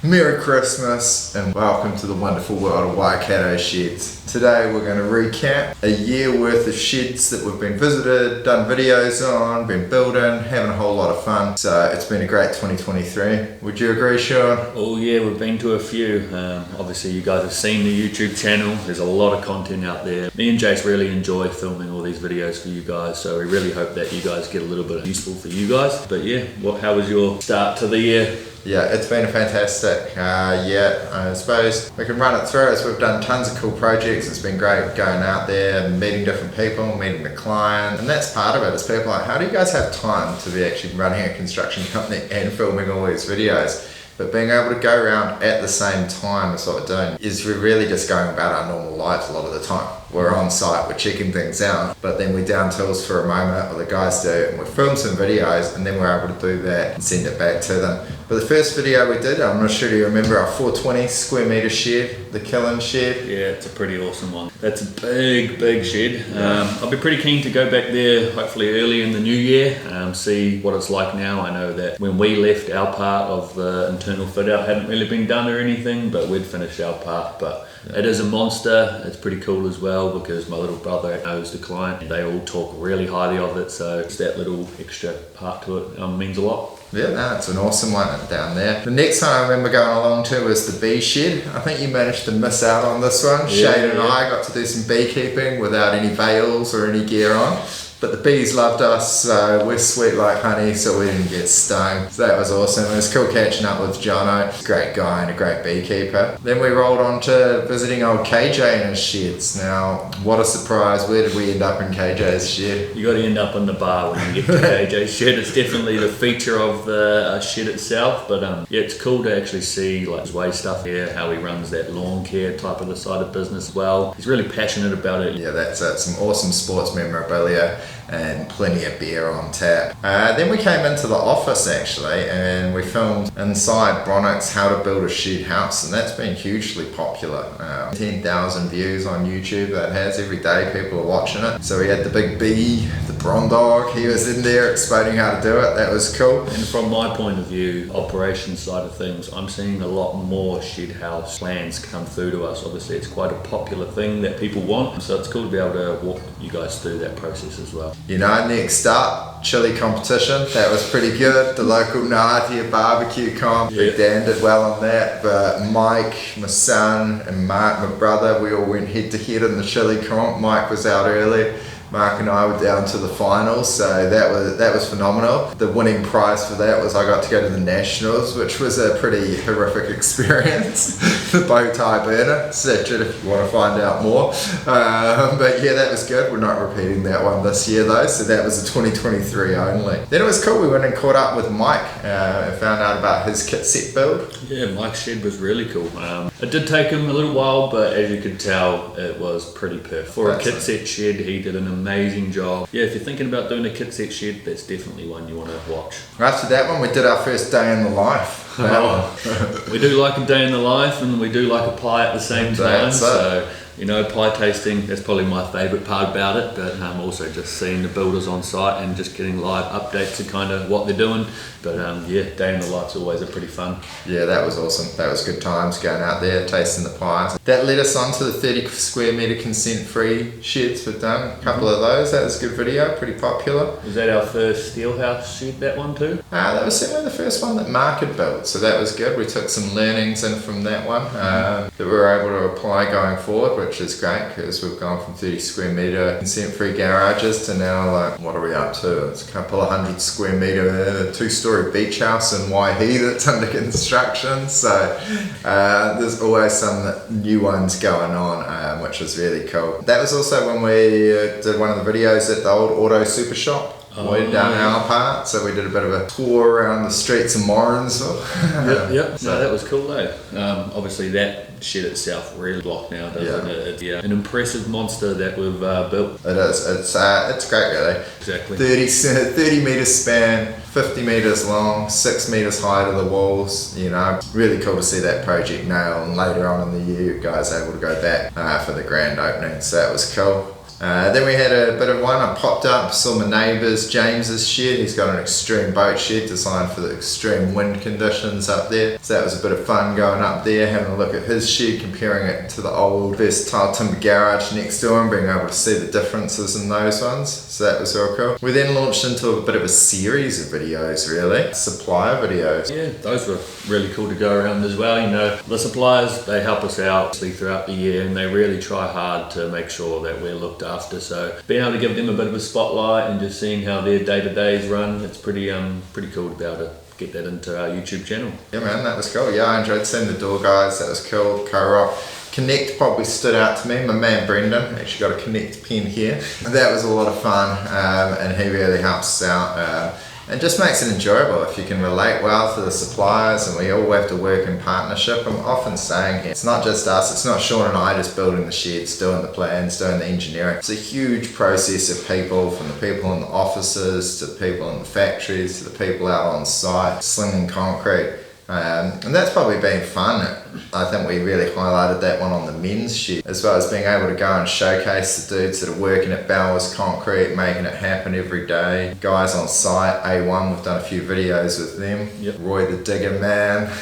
Merry Christmas and welcome to the wonderful world of Waikato sheds. Today we're going to recap a year worth of sheds that we've been visited, done videos on, been building, having a whole lot of fun. So it's been a great 2023. Would you agree, Shar? Oh yeah, we've been to a few. Obviously you guys have seen the YouTube channel. There's a lot of content out there. Me and Jace really enjoy filming all these videos for you guys, so we really hope that you guys get a little bit useful for you guys. But yeah, how was your start to the year? Yeah, it's been a fantastic year. I suppose we can run it through as we've done tons of cool projects. It's been great going out there, meeting different people, meeting the client, and that's part of it. Is people like, how do you guys have time to be actually running a construction company and filming all these videos? But being able to go around at the same time as what we're doing is we're really just going about our normal lives a lot of the time. We're on site, we're checking things out, but then we down tools for a moment, or the guys do, and we film some videos, and then we're able to do that and send it back to them. But the first video we did, I'm not sure do you remember our 420 square metre shed, the kiln shed? Yeah, it's a pretty awesome one. That's a big shed. I'll be pretty keen to go back there hopefully early in the new year, see what it's like now. I know that when we left, our part of the internal fit out hadn't really been done or anything, but we'd finished our part. But it is a monster. It's pretty cool as well because my little brother knows the client and they all talk really highly of it, so it's that little extra part to it means a lot. Yeah, no, it's an awesome one down there. The next one I remember going along to was the bee shed. I think you managed to miss out on this one. Yeah, Shane and I got to do some beekeeping without any veils or any gear on. But the bees loved us, so we're sweet like honey, so we didn't get stung. So that was awesome. It was cool catching up with Jono. Great guy and a great beekeeper. Then we rolled on to visiting old KJ in his sheds. Now, what a surprise. Where did we end up in KJ's shed? You got to end up in the bar when you get to KJ's shed. It's definitely the feature of the shed itself, but yeah, it's cool to actually see like his way stuff here, how he runs that lawn care type of the side of business as well. He's really passionate about it. Yeah, that's it. Some awesome sports memorabilia and plenty of beer on tap. Then we came into the office actually, and we filmed inside Bronnick's How to Build a Shed House, and that's been hugely popular. 10,000 views on YouTube that has. Every day people are watching it. So we had the big B, the Brondog, he was in there explaining how to do it. That was cool. And from my point of view, operations side of things, I'm seeing a lot more shed house plans come through to us. Obviously it's quite a popular thing that people want, so it's cool to be able to walk you guys through that process as well. You know, next up, chili competition. That was pretty good. The local Ngātia barbecue comp. Yeah. Big Dan did well on that. But Mike, my son, and Mark, my brother, we all went head to head in the chili comp. Mike was out early. Mark and I were down to the finals, so that was phenomenal. The winning prize for that was I got to go to the Nationals, which was a pretty horrific experience. The bow tie burner, search it if you want to find out more. But yeah, that was good. We're not repeating that one this year though, so that was a 2023 only. Then it was cool, we went and caught up with Mike and found out about his kit set build. Yeah, Mike's shed was really cool. It did take him a little while, but as you could tell, it was pretty perfect. For a kit set shed, he did an amazing job. Yeah, if you're thinking about doing a kit set shed, that's definitely one you want to watch. After that one, we did our first day in the life. We do like a day in the life, and we do like a pie at the same time. So, you know, pie tasting, that's probably my favourite part about it, but also just seeing the builders on site and just getting live updates of kind of what they're doing. But yeah, day in the life's always a pretty fun. Yeah, that was awesome. That was good times going out there, tasting the pies. That led us on to the 30 square metre consent-free sheds we've done. A couple of those. That was a good video, pretty popular. Was that our first steelhouse shed, that one too? That was certainly the first one that Mark had built, so that was good. We took some learnings in from that one that we were able to apply going forward, which is great because we've gone from 30 square metre consent-free garages to now, like, what are we up to? It's a couple of 100 square metre, two-story beach house in Waihi that's under construction. So there's always some new ones going on, which is really cool. That was also when we did one of the videos at the old auto super shop. Way down our part, so we did a bit of a tour around the streets of Morrinsville. Yep. So that was cool though. Obviously that shed itself really blocked now, doesn't it? It's an impressive monster that we've built. It is. It's great, really. Exactly. 30 metres span, 50 metres long, 6 metres high to the walls. You know, really cool to see that project now. And later on in the year, you guys are able to go back for the grand opening. So that was cool. Then we had a bit of one. I popped up, saw my neighbour's James's shed. He's got an extreme boat shed designed for the extreme wind conditions up there. So that was a bit of fun going up there, having a look at his shed, comparing it to the old versatile timber garage next to him, being able to see the differences in those ones. So that was real cool. We then launched into a bit of a series of videos, really. Supplier videos. Yeah, those were really cool to go around as well. You know, the suppliers, they help us out throughout the year, and they really try hard to make sure that we're looked after. So being able to give them a bit of a spotlight and just seeing how their day-to-days run, it's pretty cool to be able to get that into our YouTube channel. Yeah man, that was cool. Yeah, I enjoyed seeing the door guys, that was cool. Co-rock. Connect probably stood out to me. My man Brendan actually got a Connect pen here. That was a lot of fun, and he really helps us out. And just makes it enjoyable if you can relate well to the suppliers, and we all have to work in partnership. I'm often saying here, it's not just us, it's not Sean and I just building the sheds, doing the plans, doing the engineering. It's a huge process of people, from the people in the offices, to the people in the factories, to the people out on site, slinging concrete. And that's probably been fun. I think we really highlighted that one on the men's shed, as well as being able to go and showcase the dudes that are working at Bowers Concrete, making it happen every day. Guys on site, A1, we've done a few videos with them. Yep. Roy the Digger Man,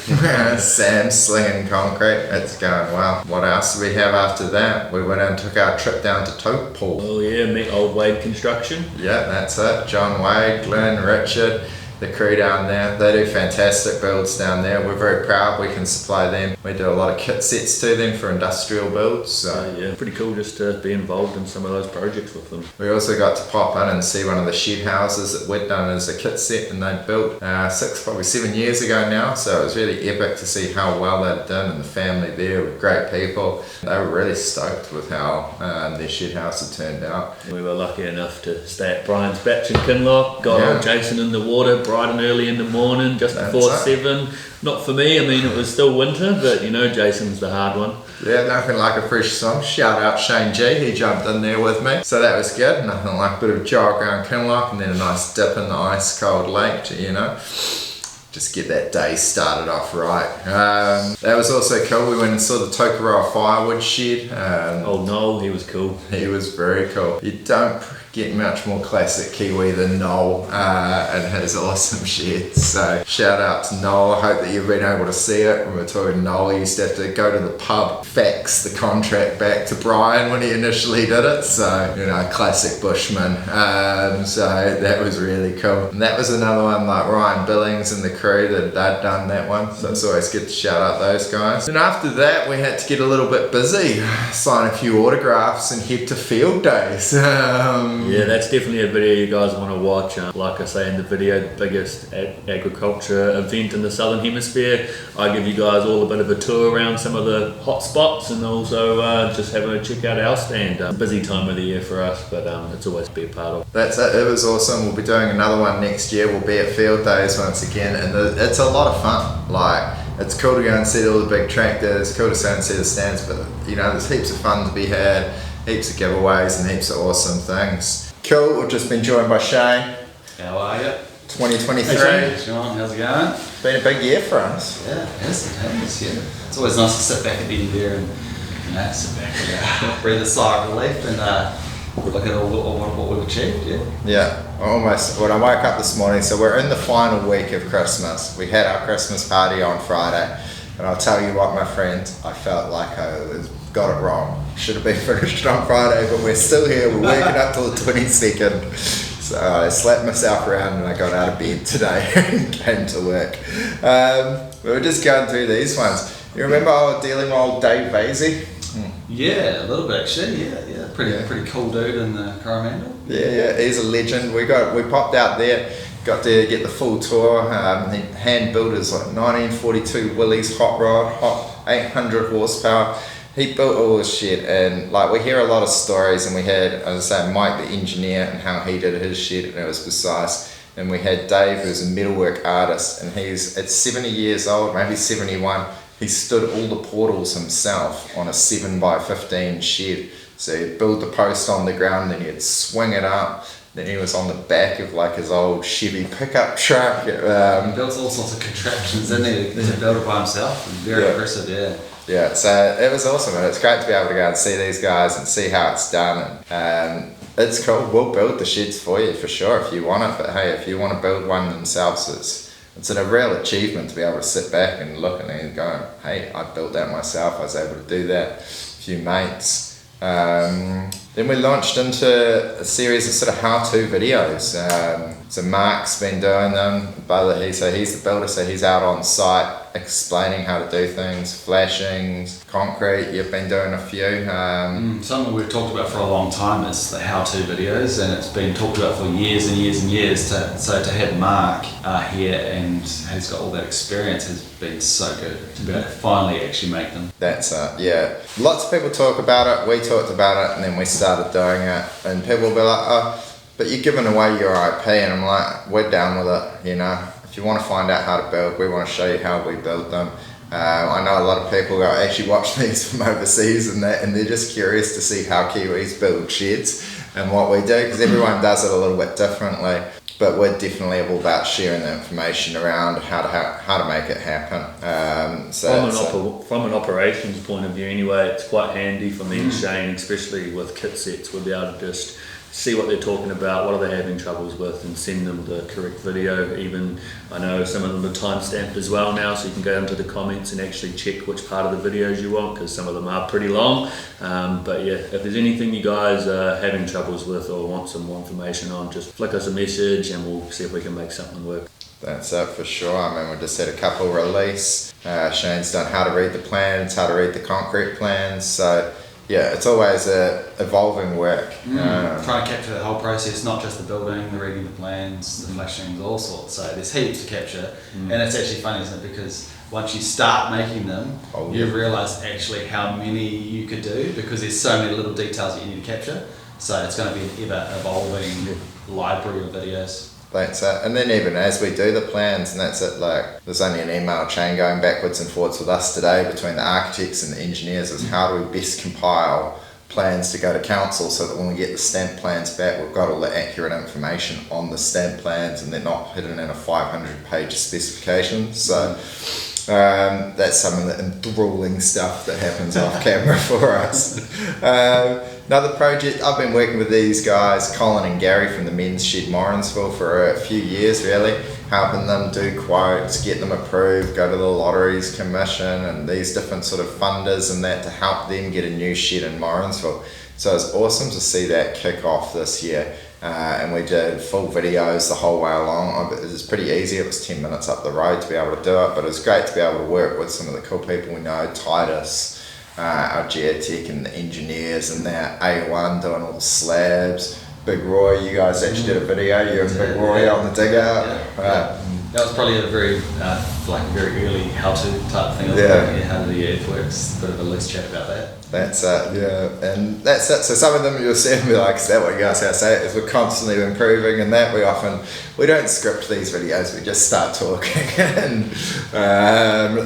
Sam slinging concrete. It's going well. What else did we have after that? We went and took our trip down to Taupo. Oh yeah, meet Old Wade Construction. Yeah, that's it. John Wade, Glenn, Richard. The crew down there, they do fantastic builds down there. We're very proud we can supply them. We do a lot of kit sets to them for industrial builds. So Yeah, pretty cool just to be involved in some of those projects with them. we also got to pop in and see one of the shed houses that we'd done as a kit set, and they'd built probably 7 years ago now. So it was really epic to see how well they'd done, and the family there were great people. They were really stoked with how their shed house had turned out. We were lucky enough to stay at Brian's Batch in Kinloch, got old Jason in the water bright and early in the morning, just before 7. Not for me, I mean it was still winter, but you know, Jason's the hard one. Yeah, nothing like a fresh song. Shout out Shane G, he jumped in there with me. So that was good. Nothing like a bit of a jog around Kinloch, and then a nice dip in the ice cold lake to, you know, just get that day started off right. That was also cool. We went and saw the Tokoroa firewood shed. Old Noel, he was cool. He was very cool. You don't get much more classic Kiwi than Noel and his awesome sheds. So shout out to Noel. I hope that you've been able to see it. When we were talking to Noel, he used to have to go to the pub, fax the contract back to Brian when he initially did it. So, you know, classic bushman. So that was really cool. And that was another one like Ryan Billings and the crew that they'd done that one. So it's always good to shout out those guys. And after that, we had to get a little bit busy, sign a few autographs and head to field days. Yeah, that's definitely a video you guys want to watch. Like I say in the video, the biggest agriculture event in the Southern Hemisphere. I give you guys all a bit of a tour around some of the hot spots, and also just have a check out our stand. Busy time of the year for us, but it's always to be a part of. That's it. It was awesome. We'll be doing another one next year. We'll be at field days once again, and it's a lot of fun. Like, it's cool to go and see all the big tractors, cool to go and see the stands, but you know, there's heaps of fun to be had. Heaps of giveaways and heaps of awesome things. Cool, we've just been joined by Shane. How are you? 2023. Hey Sean, how's it going? Been a big year for us. Yeah, it is, yeah. It's always nice to sit back at the end there and sit back and breathe a sigh of relief and look at all what we've achieved, yeah. Yeah, almost. When I woke up this morning, so we're in the final week of Christmas. We had our Christmas party on Friday, and I'll tell you what, my friends, I felt like I got it wrong. Should have been finished on Friday, but we're still here. We're working up till the 22nd. So I slapped myself around and I got out of bed today and came to work. We were just going through these ones. You remember I was dealing with old Dave Vasey? Yeah, a little bit actually, yeah. Pretty cool dude in the Coromandel. Yeah, he's a legend. We popped out there, got to get the full tour. He hand built his like 1942 Willys hot rod, 800 horsepower. He built all his shit, and like we hear a lot of stories, and we had, as I say, Mike the engineer and how he did his shit, and it was precise. And we had Dave, who's a metalwork artist, and he's at 70 years old, maybe 71. He stood all the portals himself on a 7x15 shed. So he'd build the post on the ground, then he'd swing it up, Then he was on the back of like his old Chevy pickup truck. He built all sorts of contraptions, didn't he, to build it by himself. Very impressive, yeah. Yeah, so it was awesome, and it's great to be able to go and see these guys and see how it's done. And it's cool. We'll build the sheds for you for sure if you want it. But hey, if you want to build one themselves, it's a real achievement to be able to sit back and look and go, hey, I built that myself. I was able to do that. A few mates. Then we launched into a series of sort of how-to videos. So Mark's been doing them. He's the builder, so he's out on site explaining how to do things, flashings, concrete. You've been doing a few. Something we've talked about for a long time is the how-to videos, and it's been talked about for years and years and years. So to have Mark here, and he's got all that experience, has been so good to be able to finally actually make them. That's yeah. Lots of people talk about it. We talked about it, and then we started doing it, and people will be like, oh, but you're giving away your IP, and I'm like, we're down with it, you know. If you want to find out how to build, we want to show you how we build them. I know a lot of people go actually watch these from overseas and they're just curious to see how Kiwis build sheds and what we do, because everyone does it a little bit differently. But we're definitely all about sharing the information around how to make it happen. From an operations point of view anyway, it's quite handy for me and Shane, especially with kit sets. We'll be able to just see what they're talking about, what are they having troubles with, and send them the correct video. Even I know some of them are time stamped as well now, so you can go into the comments and actually check which part of the videos you want, because some of them are pretty long. But yeah, if there's anything you guys are having troubles with or want some more information on, just flick us a message and we'll see if we can make something work. That's it for sure. I mean, we just had a couple release. Shane's done how to read the plans, how to read the concrete plans. So yeah, it's always evolving work. Trying to capture the whole process, not just the building, the reading the plans, the flashings, all sorts. So there's heaps to capture, and it's actually funny, isn't it? Because once you start making them, you realise actually how many you could do, because there's so many little details that you need to capture. So it's going to be an ever evolving library of videos. That's it. And then even as we do the plans, and that's it, like there's only an email chain going backwards and forwards with us today between the architects and the engineers is how do we best compile plans to go to council so that when we get the stamp plans back, we've got all the accurate information on the stamp plans and they're not hidden in a 500-page specification. So that's some of the enthralling stuff that happens off camera for us. Another project, I've been working with these guys, Colin and Gary from the Men's Shed Morrinsville for a few years really, helping them do quotes, get them approved, go to the lotteries commission and these different sort of funders and that to help them get a new shed in Morrinsville. So it's awesome to see that kick off this year. And we did full videos the whole way along. It was pretty easy, it was 10 minutes up the road to be able to do it, but it was great to be able to work with some of the cool people we know, Titus, our geotech and the engineers and that, A1 doing all the slabs, Big Roy, you guys actually did a video, you and Big Roy on the dig out. That was probably a very very early how-to type thing. How the earthworks, bit of a loose chat about that. That's it, yeah, and that's it. So some of them you'll see and be like, is that what you guys how to say it? Is we're constantly improving and that we don't script these videos, we just start talking and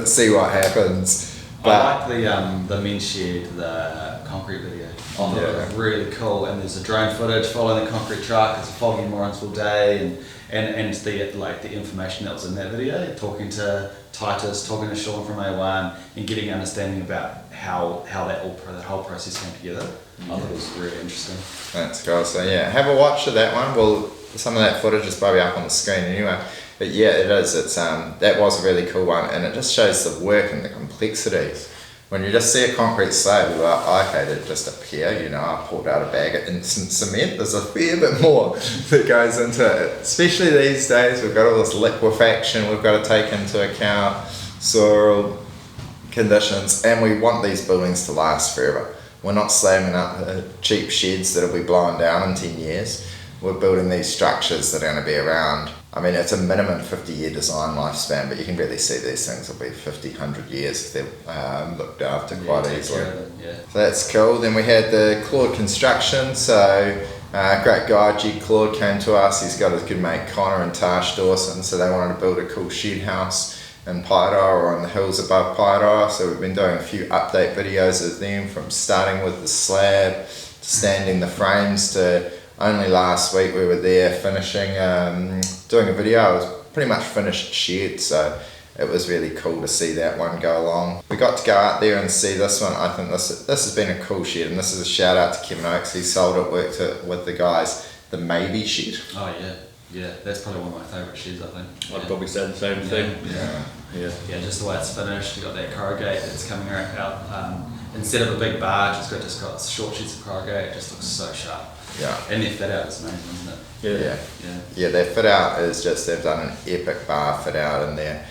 see what happens. But I like the men's shed, the concrete video. It's really cool, and there's a drone footage following the concrete truck. It's a foggy Morrinsville day, and the information that was in that video, talking to Titus, talking to Shar from A1, and getting an understanding about how that whole process came together. I thought it was really interesting. That's cool. So yeah, have a watch of that one. Well, some of that footage is probably up on the screen anyway. But yeah, it is. It's that was a really cool one, and it just shows the work and the complexities. When you just see a concrete slab, you're like, oh, okay, they just appear. You know, I pulled out a bag of instant cement. There's a fair bit more that goes into it. Especially these days, we've got all this liquefaction we've got to take into account, soil conditions, and we want these buildings to last forever. We're not slamming up cheap sheds that'll be blown down in 10 years. We're building these structures that are going to be around. I mean, it's a minimum 50-year design lifespan, but you can really see these things will be 50, 100 years if they're looked after quite easily. So that's cool. Then we had the Claude construction. So great guy, G. Claude, came to us. He's got his good mate Connor and Tash Dawson, so they wanted to build a cool shed house in Paidar or on the hills above Paidar. So we've been doing a few update videos of them, from starting with the slab to standing the frames to only last week we were there finishing, doing a video. It was pretty much finished shed, so it was really cool to see that one go along. We got to go out there and see this one. I think this has been a cool shed, and this is a shout out to Kevin Oakes. He sold it, worked it with the guys, the Maybe shed. Oh yeah, that's probably one of my favourite sheds, I think. I'd probably say the same thing. Yeah, just the way it's finished. You got that corrugate that's coming out. Instead of a big barge, it's just got short sheets of corrugate. It just looks so sharp. Yeah. And their fit out is amazing, isn't it? Yeah, their fit out is just, they've done an epic bar fit out, and they're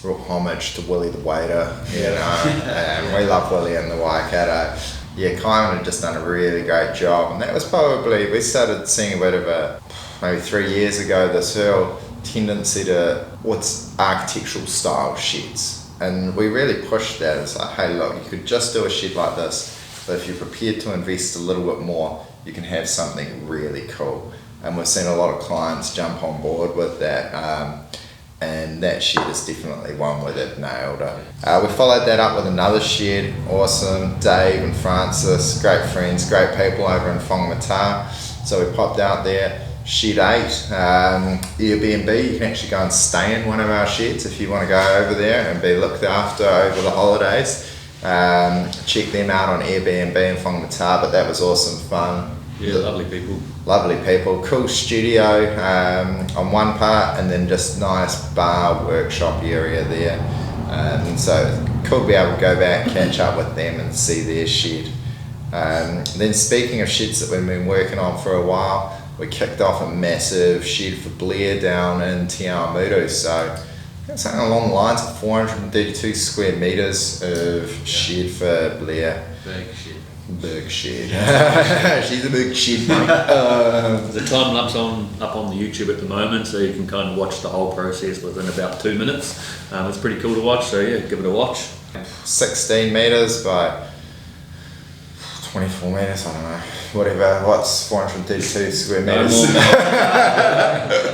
real homage to Willie the waiter, you know, and we love Willie in the Waikato. Yeah, Kyle had just done a really great job, and that was probably, we started seeing a bit of a, maybe 3 years ago, this whole tendency to what's architectural style sheds, and we really pushed that. It's like, hey look, you could just do a shed like this, but if you're prepared to invest a little bit more, you can have something really cool. And we've seen a lot of clients jump on board with that, and that shed is definitely one where they've nailed it. We followed that up with another shed, awesome. Dave and Francis, great friends, great people over in Whangamata. So we popped out there. Shed 8, Airbnb. You can actually go and stay in one of our sheds if you want to go over there and be looked after over the holidays. Check them out on Airbnb in Whangamata, but that was awesome fun. Yeah, lovely people. Lovely people, cool studio on one part, and then just nice bar workshop area there. So cool to be able to go back, catch up with them and see their shed. Then speaking of sheds that we've been working on for a while, we kicked off a massive shed for Blair down in Te Awamutu. So something along the lines of 432 square metres of shed for Blair. Big shed. Big shed. She's a big shed, mate. There's a time lapse up on the YouTube at the moment, so you can kind of watch the whole process within about 2 minutes. It's pretty cool to watch, so yeah, give it a watch. 16 metres by 24 metres, I don't know. Whatever, what's 432 square metres?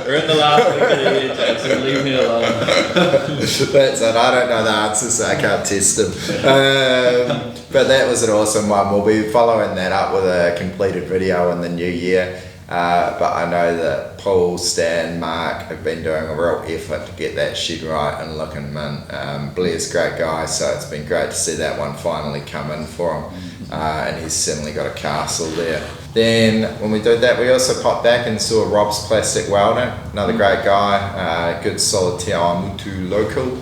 We're in the last week of the year, Jason, leave me alone. That's it, I don't know the answers, so I can't test them. But that was an awesome one. We'll be following that up with a completed video in the new year. But I know that Paul, Stan, Mark have been doing a real effort to get that shed right and looking mint. Blair's a great guy, so it's been great to see that one finally come in for him. And he's certainly got a castle there. Then when we did that, we also popped back and saw Rob's Plastic Welding, another great guy, good solid Te Awamutu local.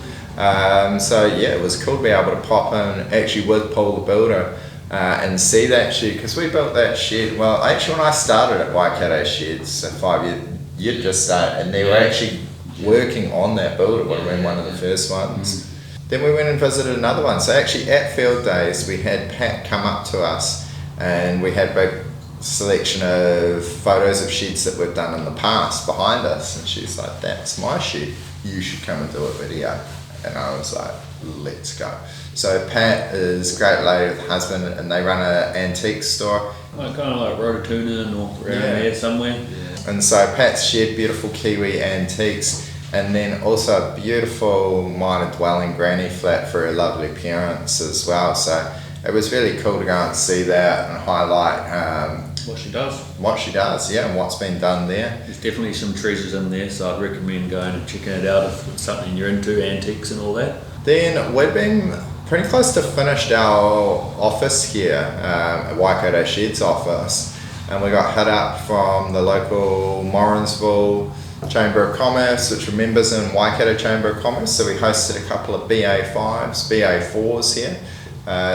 So yeah, it was cool to be able to pop in actually with Paul the builder and see that shed, because we built that shed, well actually when I started at Waikato Sheds, so 5 years, you'd just started, and they were actually working on that build. It would have been one of the first ones. Then we went and visited another one. So actually at Field Days we had Pat come up to us, and we had a big selection of photos of sheds that we've done in the past behind us, and she's like, that's my shed, you should come and do a video. And I was like, let's go. So Pat is a great lady with a husband, and they run an antique store. Kind of like Rototuna or around there somewhere. Yeah. And so Pat's shed, beautiful Kiwi antiques, and then also a beautiful minor dwelling granny flat for her lovely parents as well. So it was really cool to go and see that and highlight what she does. What she does, yeah, and what's been done there. There's definitely some treasures in there, so I'd recommend going and checking it out if it's something you're into, antiques and all that. Then we've been pretty close to finished our office here, at Waikato Sheds office, and we got hit up from the local Morrinsville Chamber of Commerce, which are members in Waikato Chamber of Commerce, so we hosted a couple of BA5s, BA4s here.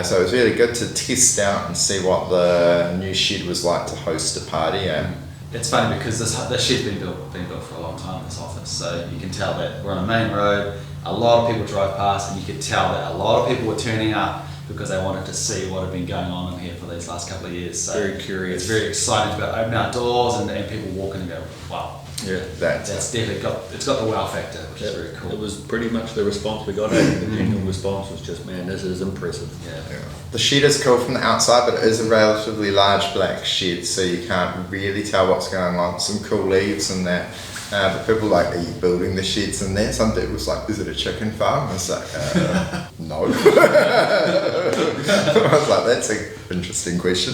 So it was really good to test out and see what the new shed was like to host a party at. It's funny because this shed's been built for a long time, this office, so you can tell that we're on a main road, a lot of people drive past, and you could tell that a lot of people were turning up because they wanted to see what had been going on in here for these last couple of years. So very curious. It's very exciting to open our doors and people walk in and go, wow. Yeah, that's definitely got the wow factor, which is very cool. It was pretty much the response we got. The general response was just, man, this is impressive. Yeah. The shed is cool from the outside, but it is a relatively large black shed, so you can't really tell what's going on. Some cool leaves and that. But people are like, are you building the sheds in there? Some people was like, is it a chicken farm? I was like, no. I was like, that's an interesting question.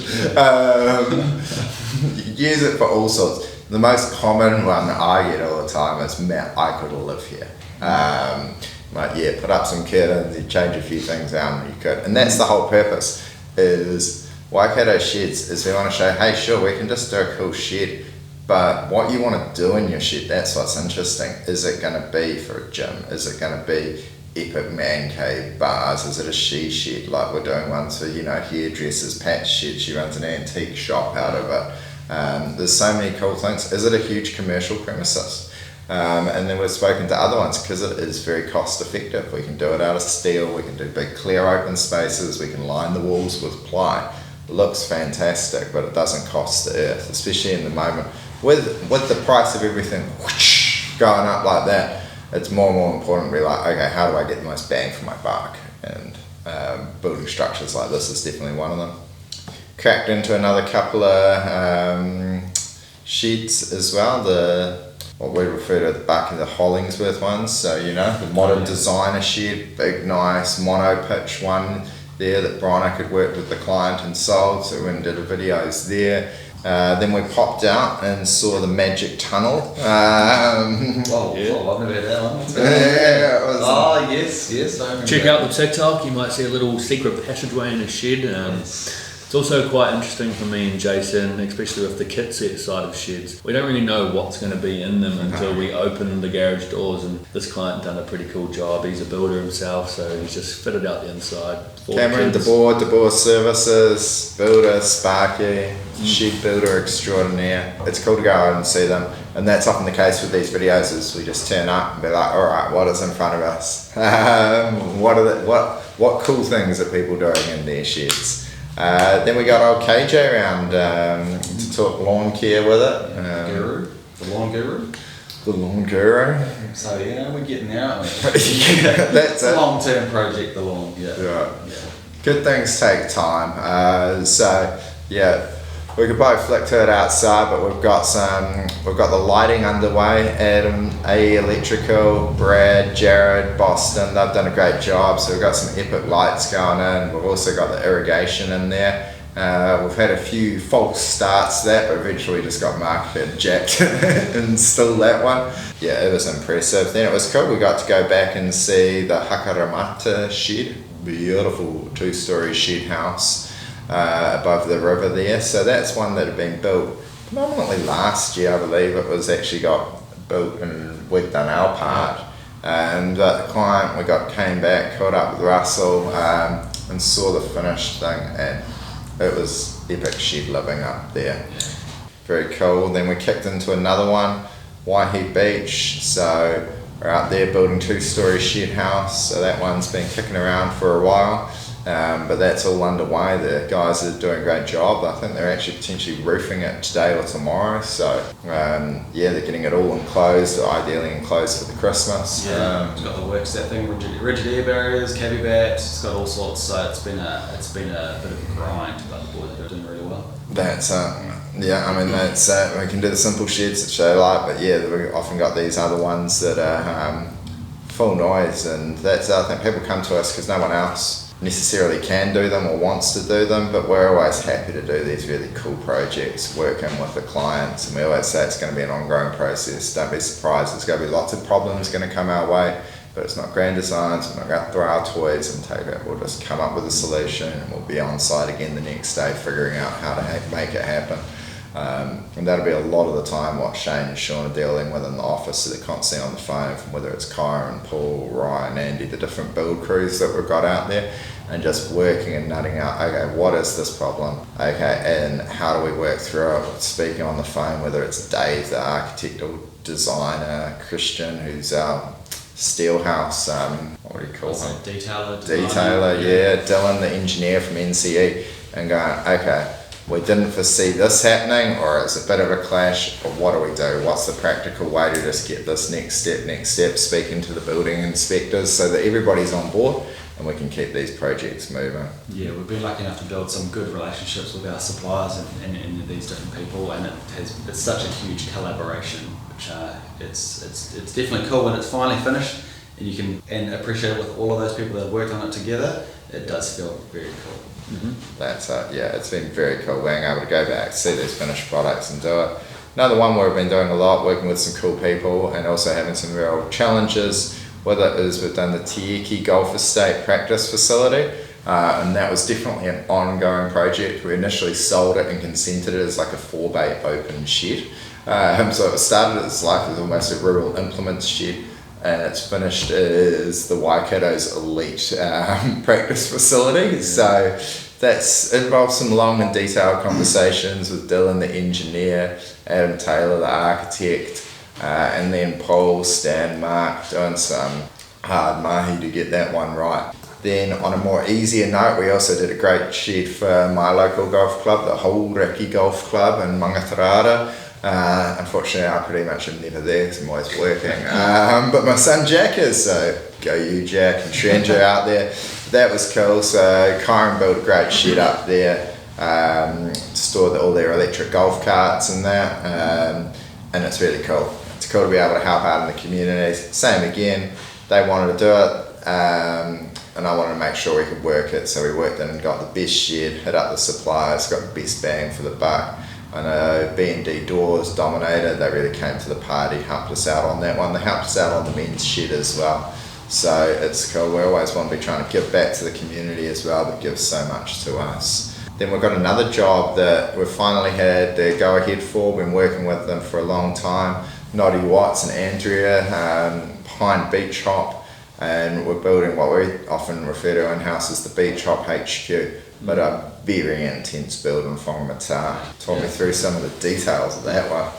use it for all sorts. The most common one that I get all the time is, "Matt, I could live here." Like, yeah, put up some curtains, you change a few things out, and you could. And that's the whole purpose, is Waikato sheds, is we want to show, hey, sure, we can just do a cool shed, but what you want to do in your shed, that's what's interesting. Is it going to be for a gym? Is it going to be epic man cave bars? Is it a she shed, like we're doing ones for, you know, hairdressers? Pat's shed, she runs an antique shop out of it. There's so many cool things. Is it a huge commercial premises? And then we've spoken to other ones, because it is very cost effective. We can do it out of steel, we can do big clear open spaces, we can line the walls with ply. It looks fantastic, but it doesn't cost the earth, especially in the moment. With the price of everything whoosh, going up like that, it's more and more important to be like, okay, how do I get the most bang for my buck? And building structures like this is definitely one of them. Cracked into another couple of sheds as well, what we refer to the back of the Hollingsworth ones, so you know, the modern designer shed, big nice mono pitch one there that Bronk had worked with the client and sold, so we went and did videos there. Then we popped out and saw the magic tunnel. I've never heard that one. Yeah, it was, yes. I remember Check that. out the TikTok, you might see a little secret passageway in a shed. It's also quite interesting for me and Jason, especially with the kit set side of sheds. We don't really know what's going to be in them until we open the garage doors, and this client done a pretty cool job. He's a builder himself, so he's just fitted out the inside. Cameron De Boer Services, builder, Sparky, shed builder extraordinaire. It's cool to go out and see them, and that's often the case with these videos, is we just turn up and be like, alright, what is in front of us? What cool things are people doing in their sheds? Then we got old KJ around to talk lawn care with it. The lawn guru. The lawn guru. So yeah, we're getting there, aren't we? That's It's a it. long-term project, the lawn. Yeah. Good things take time. So yeah, we could both flick to it outside, but we've got the lighting underway. Adam, AE Electrical, Brad, Jared, Boston, they've done a great job. So we've got some epic lights going in. We've also got the irrigation in there. We've had a few false starts to that, but eventually just got Mark had jacked and installed that one. Yeah, it was impressive. Then it was cool, we got to go back and see the Hakaramata shed, beautiful 2-story shed house above the river there. So that's one that had been built predominantly last year, I believe. It was actually got built and we'd done our part. And the client, came back, caught up with Russell and saw the finished thing, and it was epic shed living up there. Very cool. Then we kicked into another one, Waihi Beach. So we're out there building 2-story shed house. So that one's been kicking around for a while. But that's all underway. The guys are doing a great job. I think they're actually potentially roofing it today or tomorrow. So they're getting it all enclosed, ideally enclosed for the Christmas. It's got the works, that thing, rigid air barriers, cabbie bats. It's got all sorts. So it's been a bit of a grind, but the boys are doing really well. That's that's we can do the simple sheds that show light, but yeah, we've often got these other ones that are full noise, and that's the other thing. People come to us because no one else necessarily can do them or wants to do them, but we're always happy to do these really cool projects, working with the clients, and we always say it's going to be an ongoing process. Don't be surprised, there's going to be lots of problems going to come our way, but it's not grand designs. We're not going to throw our toys and take it. We'll just come up with a solution, and we'll be on site again the next day figuring out how to make it happen. And that'll be a lot of the time what Shane and Sean are dealing with in the office. So they're constantly on the phone, from whether it's Kyron, Paul, Ryan, Andy, the different build crews that we've got out there, and just working and nutting out, okay, what is this problem? Okay, and how do we work through it? Speaking on the phone, whether it's Dave, the architect or designer, Christian, who's our Steelhouse, what do you call him? Detailer, yeah. Dylan, the engineer from NCE, and going, okay, we didn't foresee this happening, or it's a bit of a clash, but what do we do? What's the practical way to just get this next step, speaking to the building inspectors so that everybody's on board and we can keep these projects moving. Yeah, we've been lucky enough to build some good relationships with our suppliers and these different people, and it's such a huge collaboration, which it's definitely cool when it's finally finished, and you can appreciate it with all of those people that have worked on it together. it does feel very cool. That's yeah, it's been very cool being able to go back, see these finished products and do it. Another one where we've been doing a lot, working with some cool people and also having some real challenges with it, is we've done the Tieki Golf Estate practice facility. And that was definitely an ongoing project. We initially sold it and consented it as like a 4-bay open shed. So it started its life as almost a rural implements shed, and it's finished as the Waikato's elite practice facility. So that's involved some long and detailed conversations with Dylan, the engineer, Adam Taylor, the architect, and then Paul, Stan, Mark, doing some hard mahi to get that one right. Then on a more easier note, we also did a great shed for my local golf club, the Hauraki Golf Club in Mangatarara. Unfortunately, I pretty much am never there because I'm always working. But my son Jack is, so go you Jack, and Shranjo out there. That was cool. So Kyron built a great shed up there to store all their electric golf carts and that. And it's really cool. It's cool to be able to help out in the community. Same again, they wanted to do it. And I wanted to make sure we could work it, so we worked in and got the best shed, hit up the suppliers, got the best bang for the buck. I know B&D Doors dominated, they really came to the party, helped us out on that one. They helped us out on the men's shed as well. So it's cool, we always want to be trying to give back to the community as well, that gives so much to us. Then we've got another job that we've finally had the go ahead for, been working with them for a long time. Noddy Watts and Andrea behind Beach Hop. And we're building what we often refer to in-house as the Beach Hop HQ, but a very intense building from Matar. Talk me through some of the details of that one.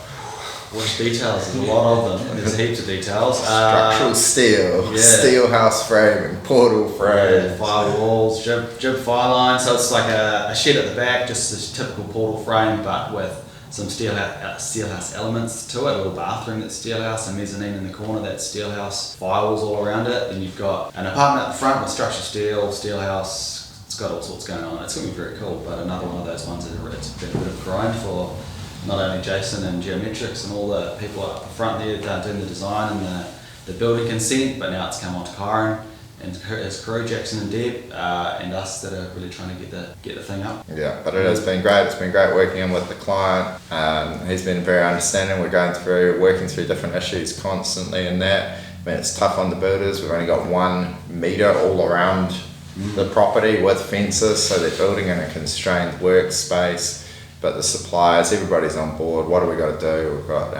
Which details? There's a lot of them. There's heaps of details. Structural steel, steel house framing, portal frames. Fire walls, jib fire lines. So it's like a shed at the back, just a typical portal frame, but with some steelhouse elements to it. A little bathroom that's steelhouse, a mezzanine in the corner that's steelhouse, firewalls all around it. Then you've got an apartment at the front with structural steel, steelhouse. It's got all sorts going on. It's going to be very cool. But another one of those ones that it's been a bit of a grind for not only Jason and Geometrics and all the people up the front there doing the design and the building consent, but now it's come on to Kyron and his crew, Jackson and Deb, and us that are really trying to get the thing up. Yeah, but it has been great. It's been great working in with the client. He's been very understanding. We're working through different issues constantly in that. I mean, it's tough on the builders. We've only got 1 metre all around the property with fences, so they're building in a constrained workspace. But the suppliers, everybody's on board. What do we got to do? We've got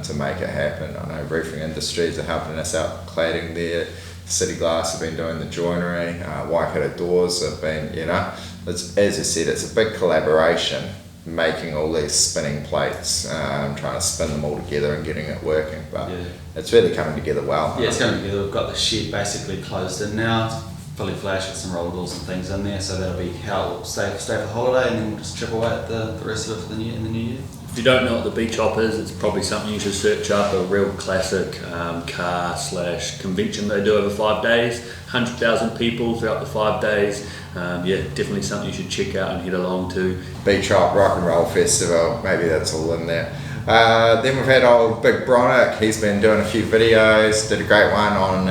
to make it happen. I know Roofing Industries are helping us out cladding there. City Glass have been doing the joinery. Waikato Doors have been, as I said, it's a big collaboration, making all these spinning plates, trying to spin them all together and getting it working. But it's really coming together well. Yeah, it's coming together. We've got the shed basically closed in now. It's fully flashed with some roller doors and things in there, so that'll be how it'll stay for the holiday, and then we'll just chip away at the rest of it in the new year. If you don't know what the Beach Hop is, it's probably something you should search up. A real classic car/convention they do over 5 days. 100,000 people throughout the 5 days. Definitely something you should check out and head along to. Beach Hop Rock and Roll Festival, maybe that's all in there. Then we've had old Big Bronk. He's been doing a few videos, did a great one on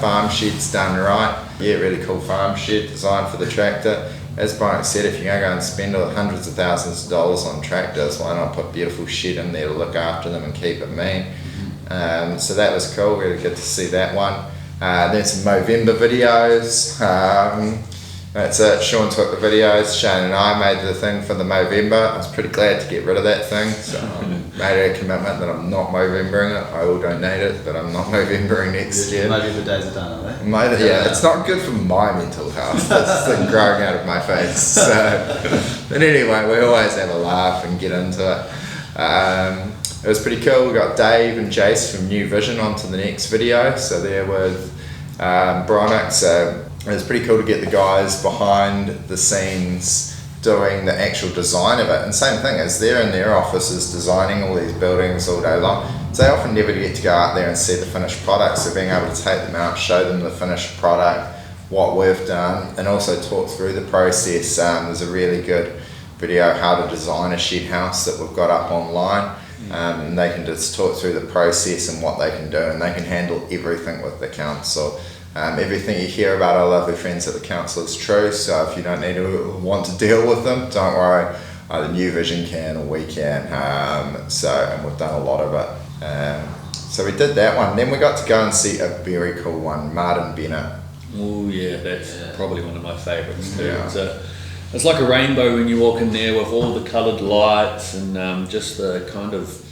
farm sheds done right. Yeah, really cool farm shed designed for the tractor. As Bronk said, if you're going to go and spend hundreds of thousands of dollars on tractors, why not put a beautiful shed in there to look after them and keep it mean? So that was cool, really good to see that one. Then some Movember videos. That's it, Sean took the videos, Shane and I made the thing for the Movember. I was pretty glad to get rid of that thing, so I made a commitment that I'm not Movembering it. I will donate it, but I'm not Movembering next year. Movember days are done, are they? Yeah, it's not good for my mental health. That's the thing growing out of my face. So, but anyway, we always have a laugh and get into it. It was pretty cool. We got Dave and Jace from New Vision onto the next video, so they're with Bronk. So it was pretty cool to get the guys behind the scenes doing the actual design of it. And same thing, as they're in their offices designing all these buildings all day long, so they often never get to go out there and see the finished product. So being able to take them out, show them the finished product, what we've done, and also talk through the process. There's a really good video how to design a shed house that we've got up online. And they can just talk through the process and what they can do, and they can handle everything with the council. Everything you hear about our lovely friends at the council is true, so if you don't want to deal with them, don't worry. Either New Vision can or we can. And we've done a lot of it. So we did that one. Then we got to go and see a very cool one, Bennett. Oh yeah, that's probably one of my favourites too. Yeah. It's like a rainbow when you walk in there with all the coloured lights and just the kind of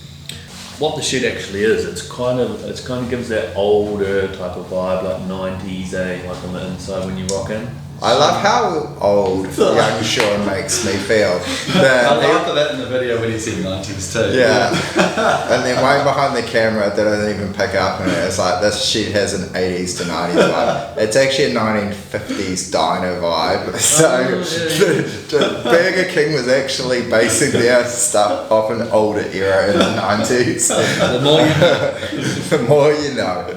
what the shed actually is. It kind of gives that older type of vibe, like 90s, like on the inside when you walk in. I love how old young Sean makes me feel. I laughed at that in the video when he said 90s too. Yeah. And then way behind the camera that I didn't even pick up on it, it's like this shed has an 80s to 90s vibe. It's actually a 1950s diner vibe. So the Burger King was actually basing their stuff off an older era in the 90s. The more you know. The more you know.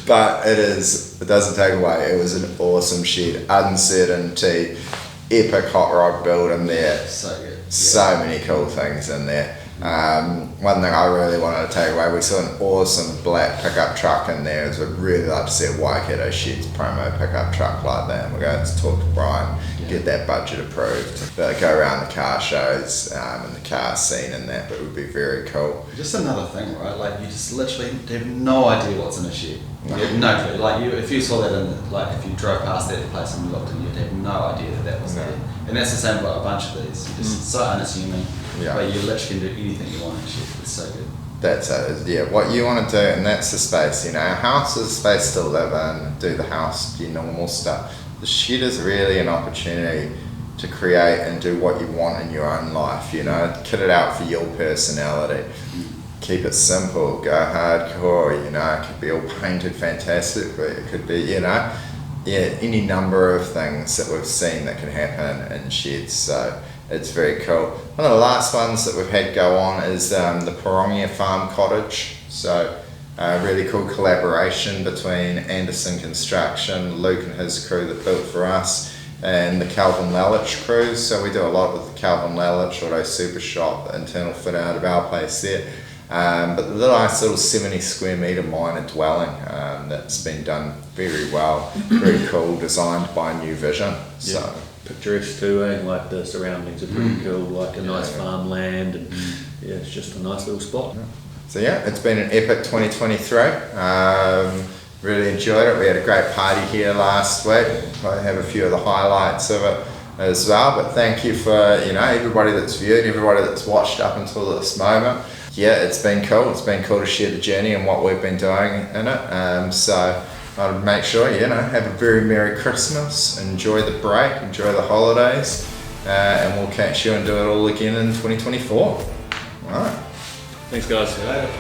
But it doesn't take away. It was an awesome shed. Uncertainty, epic hot rod build in there. So good. So many cool things in there. One thing I really wanted to take away, we saw an awesome black pickup truck in there. So I'd really love to see a Waikato Sheds promo pickup truck like that. And we're going to talk to Brian, get that budget approved. But go around the car shows and the car scene and that, but it would be very cool. Just another thing, right? Like you just literally have no idea what's in a shed. You have no clue. Like if you saw that if you drove past that place and looked and you'd have no idea that was there. And that's the same about a bunch of these. You're just so unassuming. Yeah. But you literally can do anything you want in a shed. It's so good. That's it, yeah. What you want to do, and that's the space, a house is a space to live in, do the house, your normal stuff. The shed is really an opportunity to create and do what you want in your own life, kit it out for your personality. Keep it simple, go hardcore, it could be all painted fantastically, it could be, any number of things that we've seen that can happen in sheds, so it's very cool. One of the last ones that we've had go on is the Pongia farm cottage, so a really cool collaboration between Anderson Construction, Luke and his crew that built for us, and the Calvin Lelich crew, so we do a lot with the Calvin Lelich Auto Super Shop, the internal fit out of our place there. But the nice little 70 square metre minor dwelling that's been done very well, very cool, designed by New Vision. So picturesque too, like the surroundings are pretty cool, like a nice farmland, and it's just a nice little spot. So it's been an epic 2023. Really enjoyed it. We had a great party here last week. I have a few of the highlights of it as well, but thank you for everybody that's viewed, everybody that's watched up until this moment. It's been cool. It's been cool to share the journey and what we've been doing in it. So I'd make sure, have a very Merry Christmas, enjoy the break, enjoy the holidays, and we'll catch you and do it all again in 2024. All right. Thanks guys. See you later.